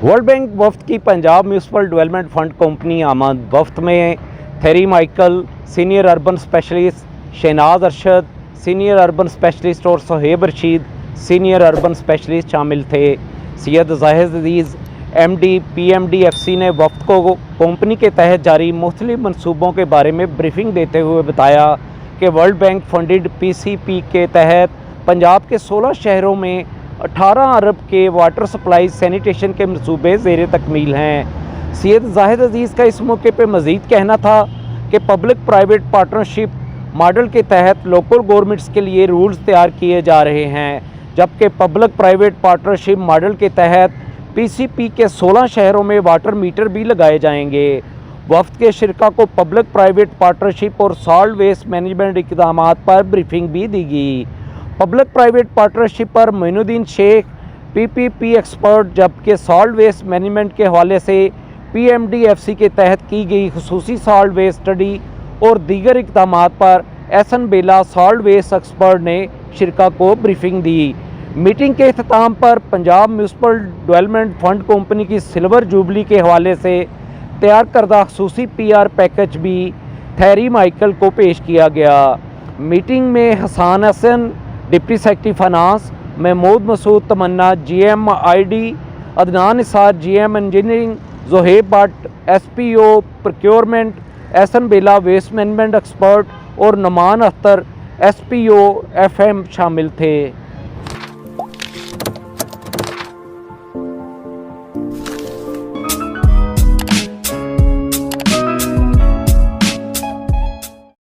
World Bank वफ्द की Punjab municipal development fund company आमद। वफ्द में Thierry Michael senior urban specialist, Shahnaz Arshad senior urban specialist और Sohaib Rashid senior urban specialist शामिल थे। सैयद जाहिद अजीज़ MD PMDFC ने वफ्द को कंपनी के तहत जारी मुख्तलिफ मनसूबों के बारे में ब्रीफिंग देते हुए बताया कि वर्ल्ड बैंक फंडेड PCP के तहत पंजाब के 16 शहरों में 18 अरब के वाटर सप्लाई सैनिटेशन के मनसूबे ज़ेर तकमील हैं। सैयद जाहिद अजीज़ का इस मौके पर मज़ीद कहना था कि पब्लिक प्राइवेट पार्टनरशिप मॉडल के तहत लोकल गवर्नमेंट्स के लिए रूल्स तैयार किए जा रहे हैं, जबकि पब्लिक प्राइवेट पार्टनरशिप मॉडल के तहत PCP के 16 शहरों में वाटर मीटर भी लगाए जाएंगे। वफ्द के शिरका को पब्लिक प्राइवेट पार्टनरशिप और सॉल्ट वेस्ट मैनेजमेंट इक़दामात पर ब्रीफिंग भी दी गई। पब्लिक प्राइवेट पार्टनरशिप पर मोइनुद्दीन शेख PPP एक्सपर्ट, जबकि सॉल्ट वेस्ट मैनेजमेंट के हवाले से PMDFC के तहत की गई खुसूसी सॉल्ट वेस्ट स्टडी और दीगर इक़दामात पर Ahsan Bela solid waste expert ने शिरका को ब्रीफिंग दी। मीटिंग के अख्ताम पर Punjab municipal development fund company की सिल्वर जुबली के हवाले से तैयार करदा खुसूसी PR पैकेज भी थेरी माइकल को पेश किया गया। मीटिंग में Hasan Hasan deputy secretary finance, Mahmood Masood Tamanna GM ID, Adnan Nisar GM engineering, Zohaib Bhatt SPO procurement, Ahsan Bela waste management expert और नुमान अख्तर SPO FM शामिल थे।